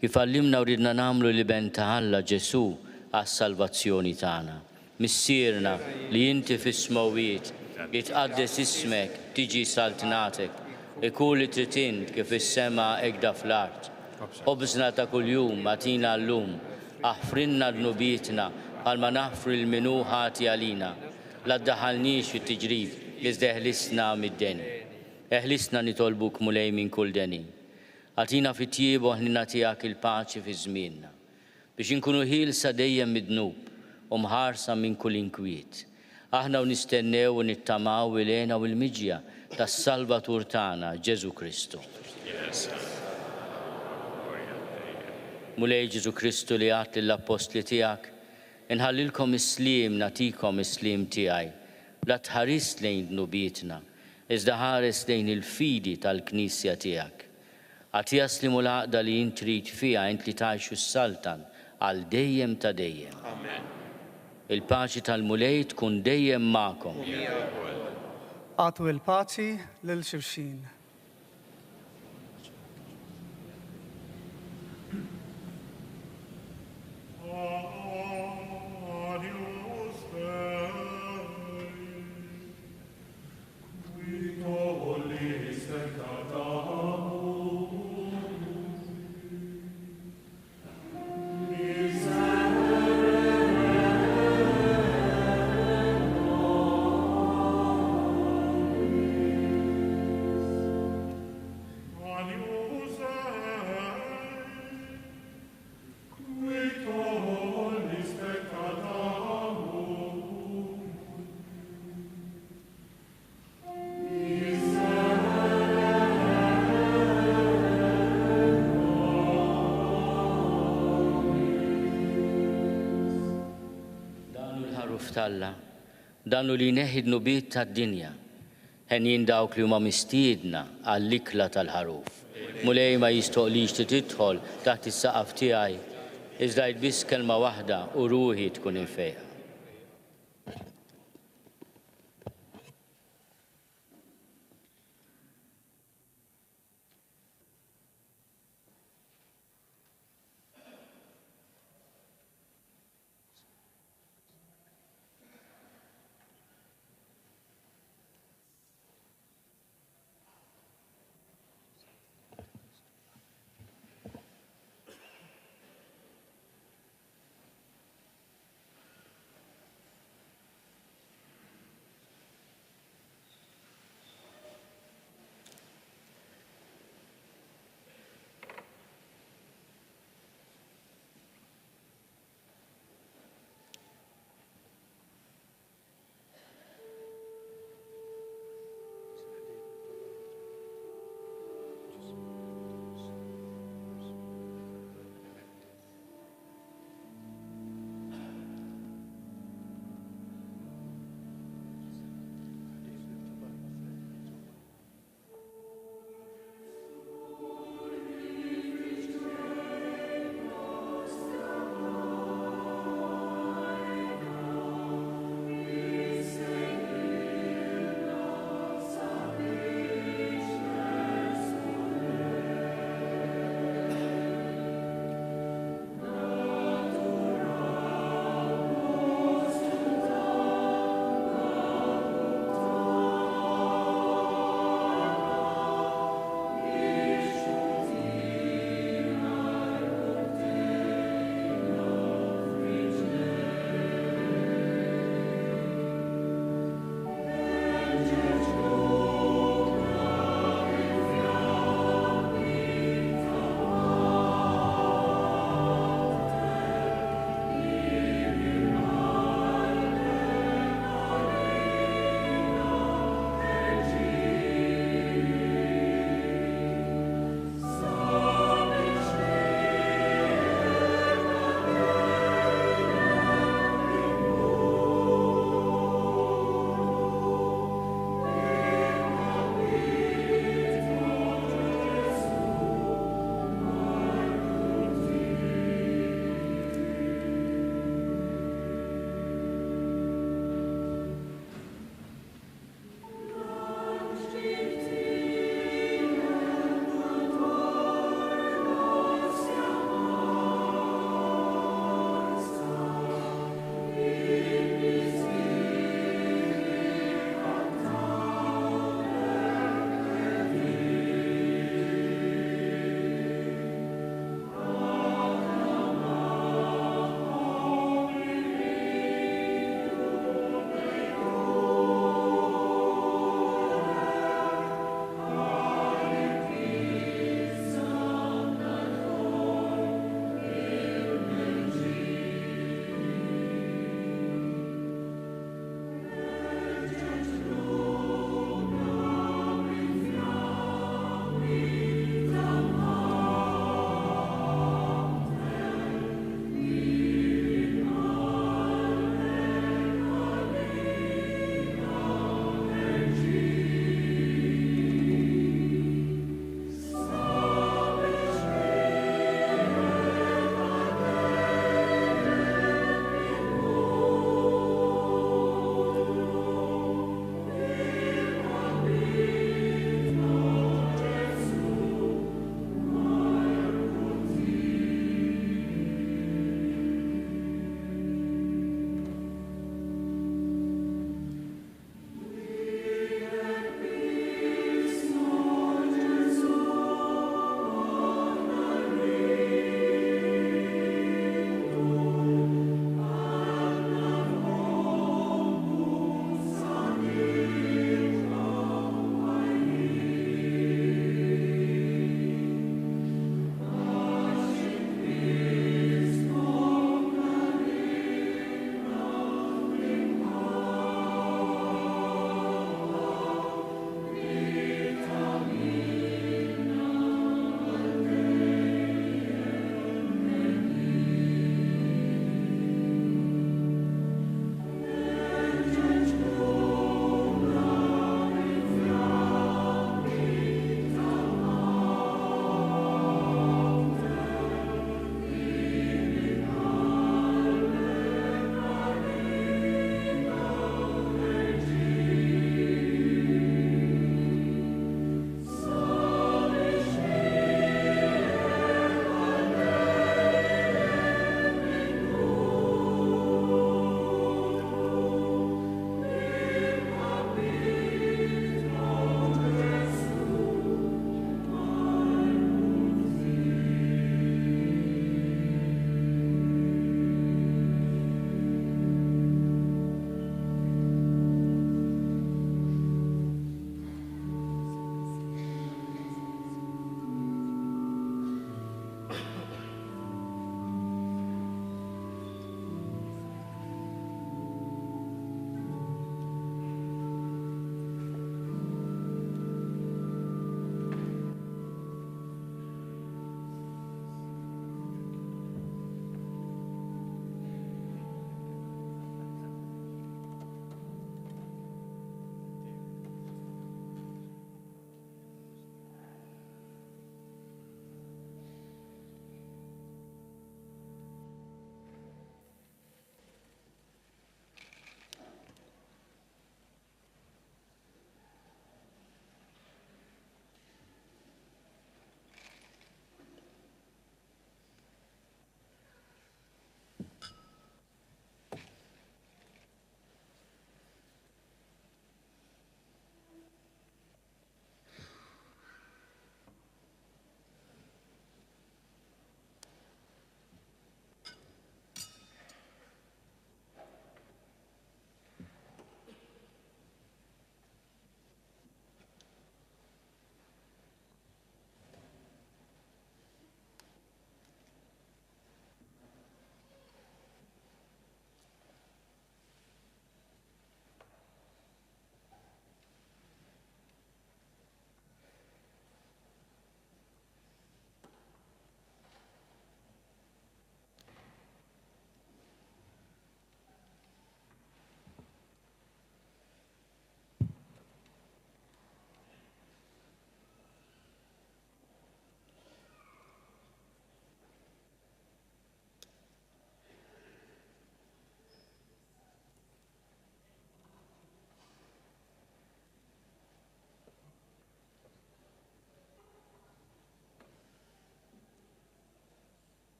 kif għallimna u ridna nagħmlu li ben ta' Alla Ġesu għas-salvazzjoni tagħna. Missierna li inti fis-smawiet, jitqaddes ismek, tiġi saltnatek, ikun li trid int kif is-sema hekk fl-art. Ħobżna ta' kuljum atina llum, aħfrinna dnubietna bħalma naħfru l-minu ħati għalina. La ddaħħalniex fit-tiġrib li żdeħlisna mid-deni. Eħlisna nitolbuk mulej minn kull deni. Għatina fit-tjiebu ħnina tiegħek il-paċi fi żmienna biex inkunu ħielsa dejjem mid-dnub u mħarsa minn kull inkwiet. Aħna u nistennew u nittamaw il-għena u l-miġja tas-Salvatur tagħna Ġesu Kristu. Mulej Ġesu Kristu li għat lill-Apostli tiegħek, inħallilkom is-sliem natikom is-sliem tiegħi, la tħares lejn dnubietna, iżda ħares lejn il-fidi tal-Knisja tiegħek. Għati jaslimu l-għaqda li int trid fiha int li tgħixu s-saltan għal dejjem ta' dejjem. Il-paċi tal-mulej tkun dejjem magħkom. Għatu il-paċi lil xulxin. Talla, dannu li neħidnu bit tad-dinja, ħen dawk li huma mistiedna għall-ikla tal-ħaruf. Mulej ma jistoqlix tidħol taħt is-saqaf tiegħi, iżda biss kelma waħda u ruħi tkun infejħa.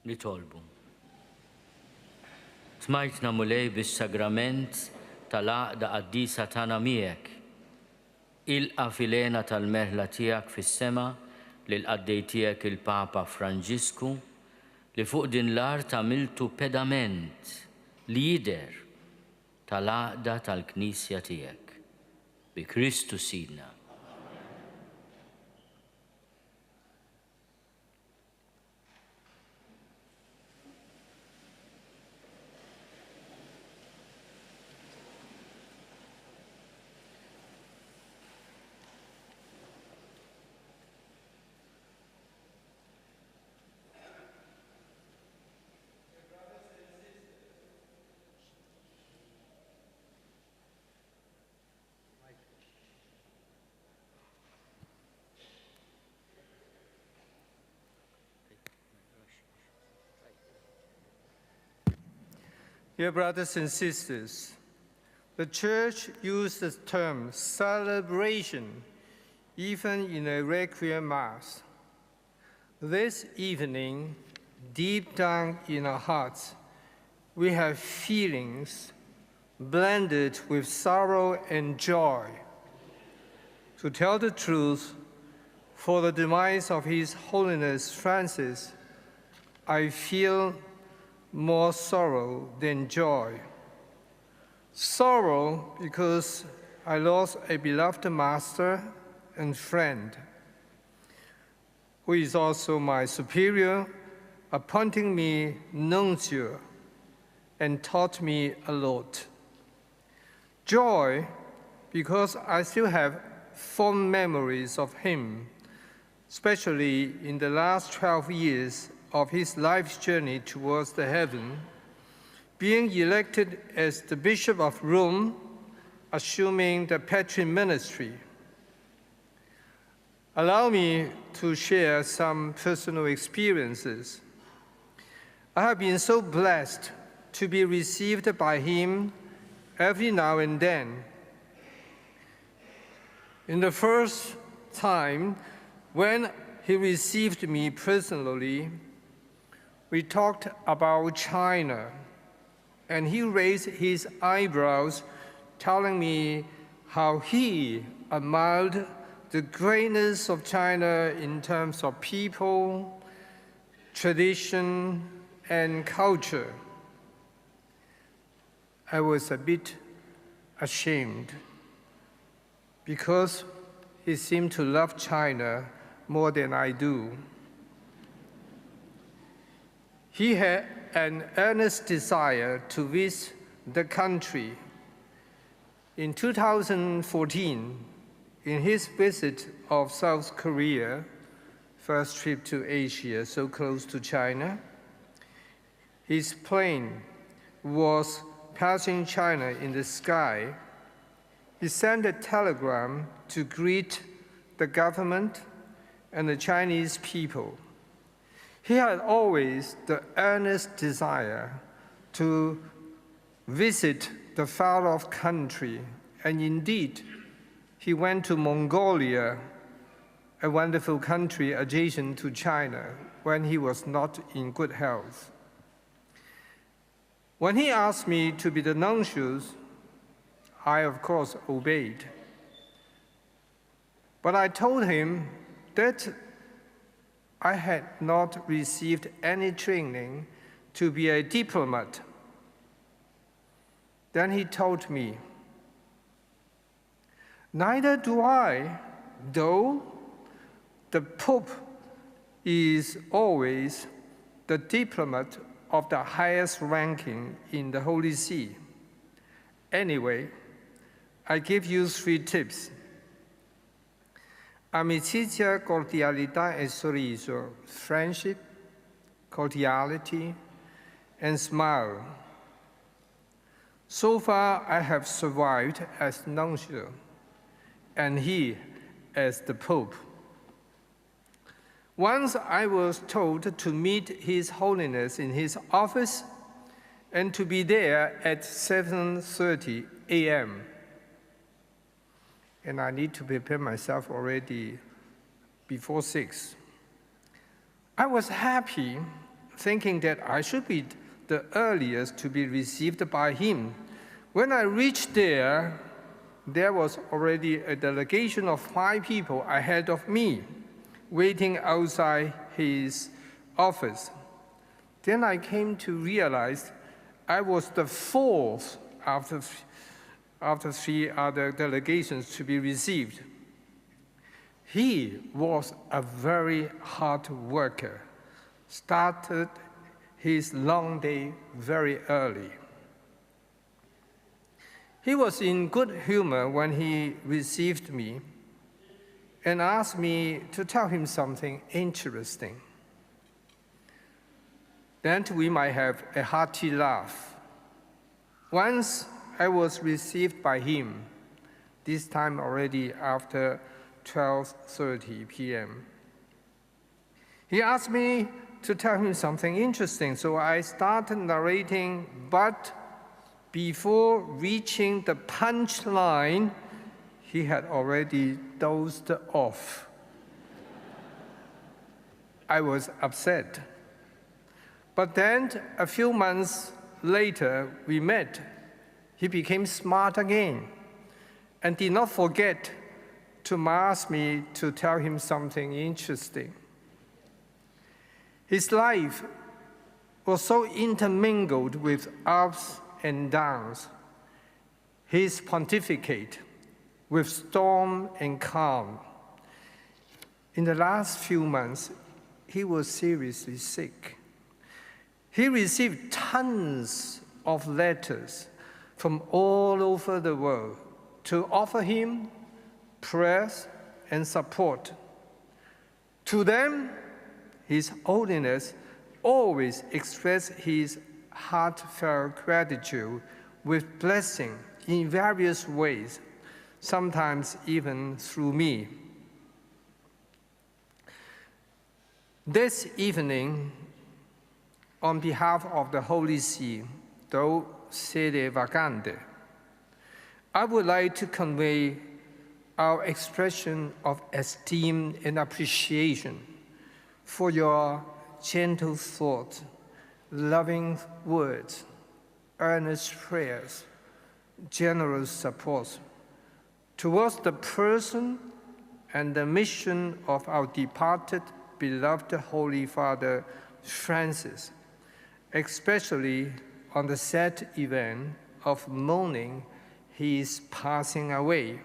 nitolbu. Smajtna mulej bis-sagrament tal-għaqda qaddisa tagħna miegħek. Ilqa filena tal-merħla tiegħek fis-sema lil qaddej tiegħek il-Papa Franġisku li fuq din l-art għamiltu pedament li jidher tal-għaqda tal-Knisja tiegħek. Bi Kristu Sidna. Dear brothers and sisters, the Church used the term celebration even in a Requiem Mass. This evening, deep down in our hearts, we have feelings blended with sorrow and joy. To tell the truth, for the demise of His Holiness Francis, I feel more sorrow than joy. Sorrow because I lost a beloved master and friend, who is also my superior, appointing me nuncio and taught me a lot. Joy because I still have fond memories of him, especially in the last 12 years of his life's journey towards the heaven, being elected as the Bishop of Rome, assuming the patron ministry. Allow me to share some personal experiences. I have been so blessed to be received by him every now and then. In the first time, when he received me personally, we talked about China, and he raised his eyebrows, telling me how he admired the greatness of China in terms of people, tradition, and culture. I was a bit ashamed because he seemed to love China more than I do. He had an earnest desire to visit the country. In 2014, in his visit of South Korea, first trip to Asia, so close to China, his plane was passing China in the sky. He sent a telegram to greet the government and the Chinese people. He had always the earnest desire to visit the far-off country, and indeed, he went to Mongolia, a wonderful country adjacent to China, when he was not in good health. When he asked me to be the nuntius, I, of course, obeyed. But I told him that I had not received any training to be a diplomat. Then he told me, "Neither do I, though the Pope is always the diplomat of the highest ranking in the Holy See. Anyway, I give you 3 tips. Amicizia, cordialità e sorriso, friendship, cordiality, and smile. So far, I have survived as nuncio, and he as the Pope. Once I was told to meet His Holiness in his office and to be there at 7:30 a.m. And I need to prepare myself already before 6. I was happy, thinking that I should be the earliest to be received by him. When I reached there was already a delegation of 5 people ahead of me, waiting outside his office. Then I came to realize I was the 4th after 3 other delegations to be received. He was a very hard worker, started his long day very early. He was in good humor when he received me and asked me to tell him something interesting. Then we might have a hearty laugh. Once I was received by him, this time already after 12:30 p.m. He asked me to tell him something interesting, so I started narrating, but before reaching the punchline, he had already dozed off. I was upset. But then, a few months later, we met. He became smart again and did not forget to ask me to tell him something interesting. His life was so intermingled with ups and downs, his pontificate with storm and calm. In the last few months, he was seriously sick. He received tons of letters from all over the world to offer him prayers and support. To them, His Holiness always expressed his heartfelt gratitude with blessing in various ways, sometimes even through me. This evening, on behalf of the Holy See, do sede vacante, I would like to convey our expression of esteem and appreciation for your gentle thoughts, loving words, earnest prayers, generous support towards the person and the mission of our departed, beloved Holy Father Francis, especially on the sad event of mourning his passing away.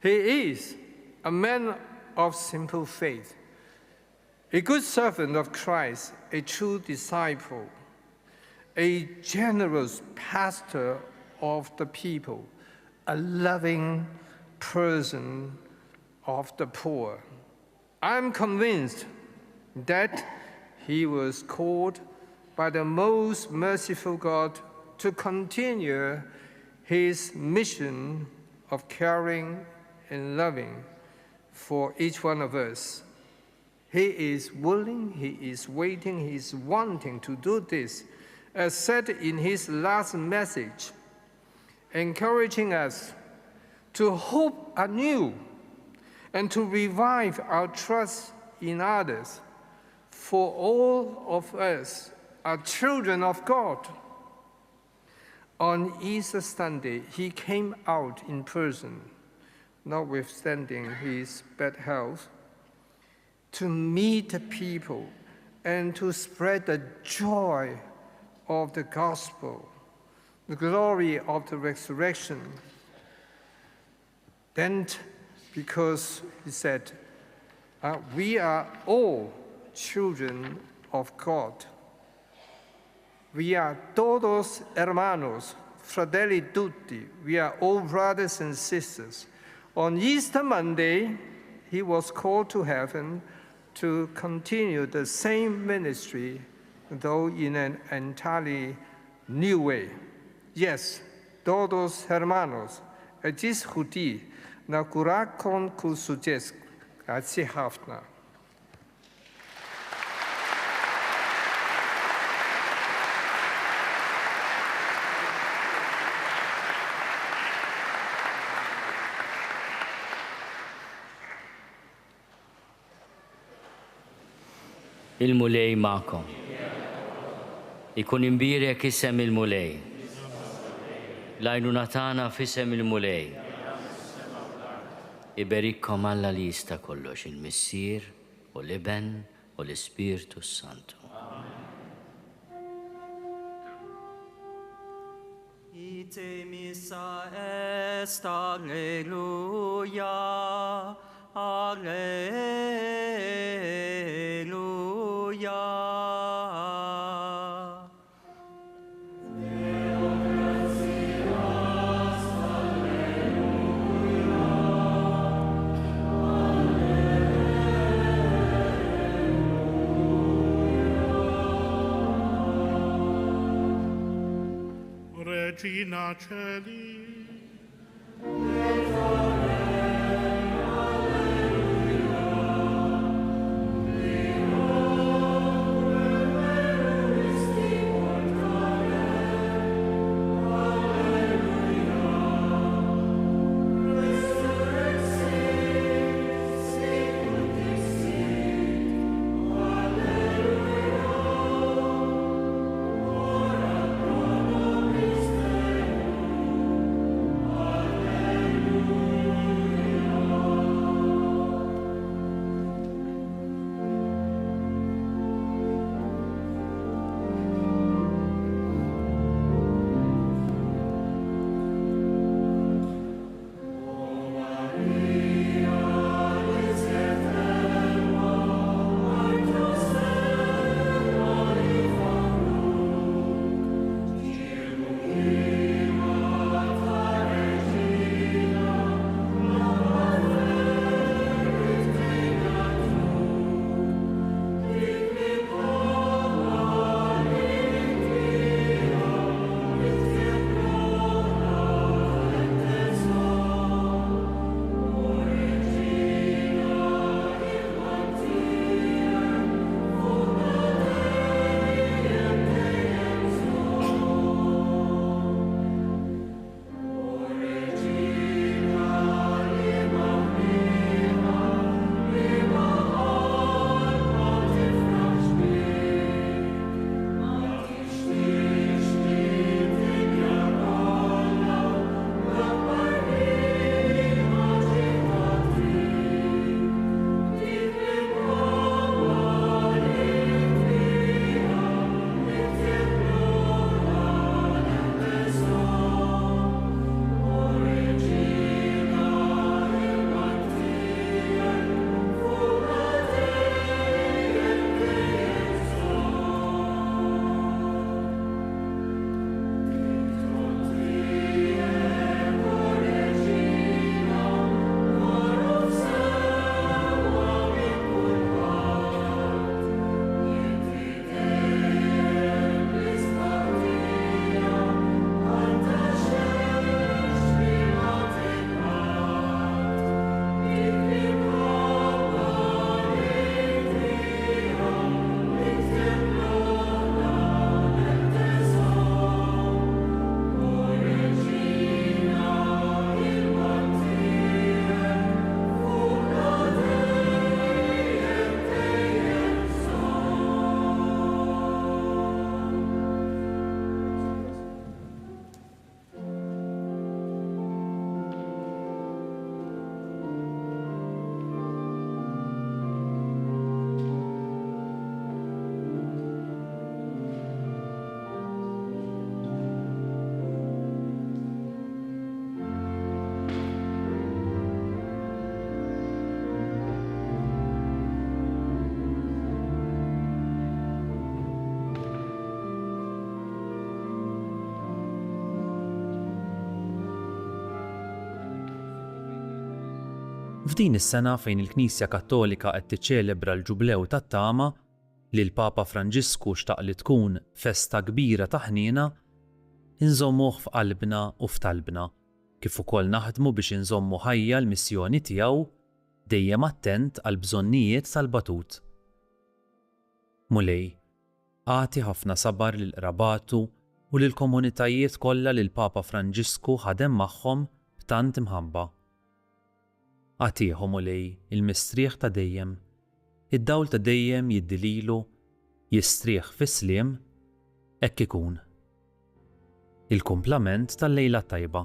He is a man of simple faith, a good servant of Christ, a true disciple, a generous pastor of the people, a loving person of the poor. I'm convinced that he was called by the most merciful God to continue his mission of caring and loving for each one of us. He is willing, he is waiting, he is wanting to do this, as said in his last message, encouraging us to hope anew and to revive our trust in others, for all of us are children of God. On Easter Sunday, he came out in person, notwithstanding his bad health, to meet the people and to spread the joy of the gospel, the glory of the resurrection. Then, because he said, we are all children of God. We are todos hermanos, fratelli tutti. We are all brothers and sisters. On Easter Monday, he was called to heaven to continue the same ministry, though in an entirely new way. Yes, todos hermanos, agis judi, na curacon cusuges, grazie hafna. Il-mulej ma'kom. Ikun imbirek isem il-mulej. Lajnuna tagħna f'isem il-mulej. Iberikkom Alla li jista' kollox il-Missier u l-Iben u l-Ispirtu Santu. Ite missa est, alleluia, alleluia. Regina Celi, F'din is-sena fejn il-Knisja Kattolika qed tiċċelebra l-Ġublew tat-Tama li l-Papa Franġisku xtaq li tkun festa kbira ta' ħniena, inżommuh f'qalbna u f'talbna, kif ukoll naħdmu biex inżommu ħajja l-missjoni tiegħu dejjem attent għal bżonnijiet tal-batut. Mulej, għati ħafna sabar lil qrabatu u lil komunitajiet kollha li l-Papa Franġisku ħadem magħhom b'tant imħabba. Għatieħu Mulej il-mistrieħ ta' dejjem, id-dawl ta' dejjem jiddililu, jistrieħ fis-sliem Hekk ikun. Il-kumplament tal-lejla tajba.